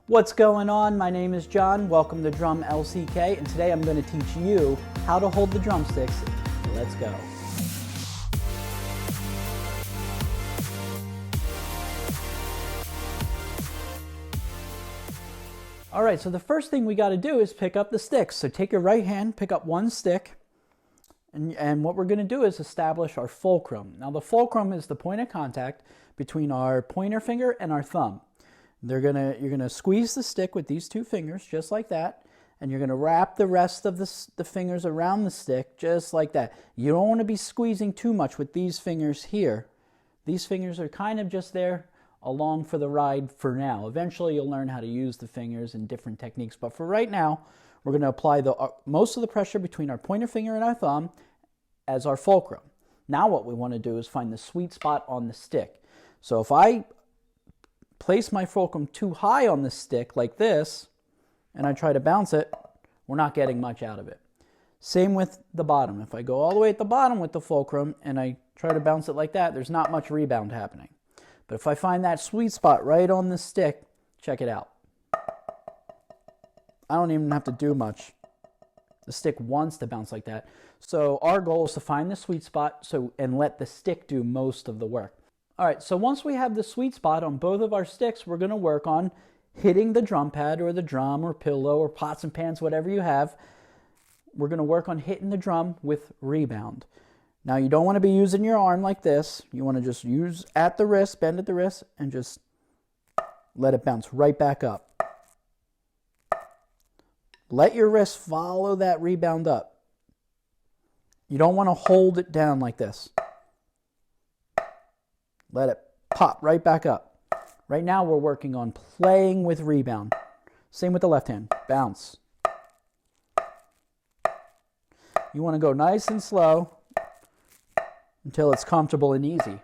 What's going on? My name is John. Welcome to Drum LCK, and today I'm going to teach you how to hold the drumsticks. Let's go. All right, so the first thing we got to do is pick up the sticks. So take your right hand, pick up one stick, and what we're going to do is establish our fulcrum. Now the fulcrum is the point of contact between our pointer finger and our thumb. You're gonna squeeze the stick with these two fingers, just like that, and you're gonna wrap the rest of the fingers around the stick, just like that. You don't want to be squeezing too much with these fingers here. These fingers are kind of just there along for the ride for now. Eventually you'll learn how to use the fingers in different techniques, but for right now, we're gonna apply most of the pressure between our pointer finger and our thumb as our fulcrum. Now what we want to do is find the sweet spot on the stick. So if I place my fulcrum too high on the stick like this, and I try to bounce it, we're not getting much out of it. Same with the bottom. If I go all the way at the bottom with the fulcrum and I try to bounce it like that, there's not much rebound happening. But if I find that sweet spot right on the stick, check it out. I don't even have to do much. The stick wants to bounce like that. So our goal is to find the sweet spot and let the stick do most of the work. All right, so once we have the sweet spot on both of our sticks, we're going to work on hitting the drum pad or the drum or pillow or pots and pans, whatever you have. We're going to work on hitting the drum with rebound. Now, you don't want to be using your arm like this. You want to just use at the wrist, bend at the wrist, and just let it bounce right back up. Let your wrist follow that rebound up. You don't want to hold it down like this. Let it pop right back up. Right now we're working on playing with rebound. Same with the left hand. Bounce. You want to go nice and slow until it's comfortable and easy.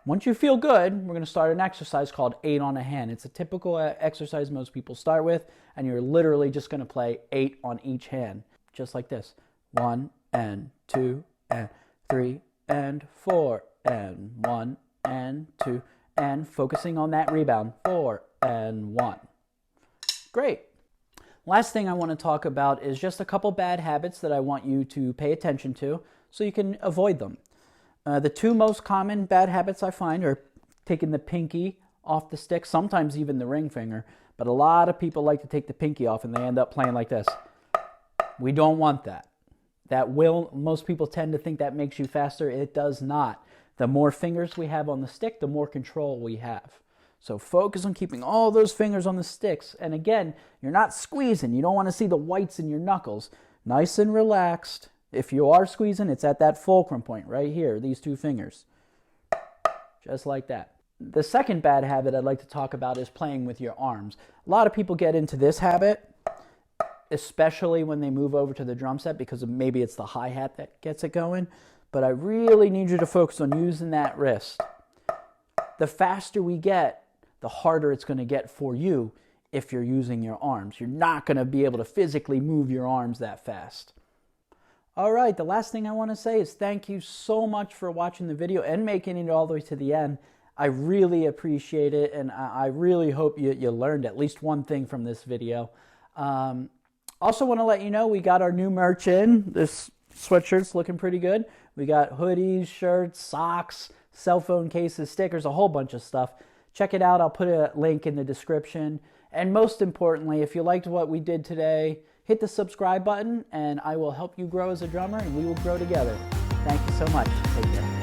Once you feel good, we're going to start an exercise called 8 on a hand. It's a typical exercise most people start with, and you're literally just going to play 8 on each hand, just like this. 1 and 2 and 3 and 4 and 1 and 2 and focusing on that rebound. 4 and 1. Great. Last thing I want to talk about is just a couple bad habits that I want you to pay attention to so you can avoid them. The two most common bad habits I find are taking the pinky off the stick, sometimes even the ring finger, but a lot of people like to take the pinky off and they end up playing like this. We don't want that. Most people tend to think that makes you faster. It does not. The more fingers we have on the stick, the more control we have. So focus on keeping all those fingers on the sticks. And again, you're not squeezing. You don't want to see the whites in your knuckles. Nice and relaxed. If you are squeezing, it's at that fulcrum point right here, these two fingers. Just like that. The second bad habit I'd like to talk about is playing with your arms. A lot of people get into this habit, especially when they move over to the drum set because maybe it's the hi-hat that gets it going. But I really need you to focus on using that wrist. The faster we get, the harder it's going to get for you if you're using your arms. You're not going to be able to physically move your arms that fast. All right, the last thing I want to say is thank you so much for watching the video and making it all the way to the end. I really appreciate it, and I really hope you learned at least one thing from this video. Also want to let you know we got our new merch in. This sweatshirt's looking pretty good. We got hoodies, shirts, socks, cell phone cases, stickers, a whole bunch of stuff. Check it out. I'll put a link in the description. And most importantly, if you liked what we did today, hit the subscribe button and I will help you grow as a drummer and we will grow together. Thank you so much. Take care.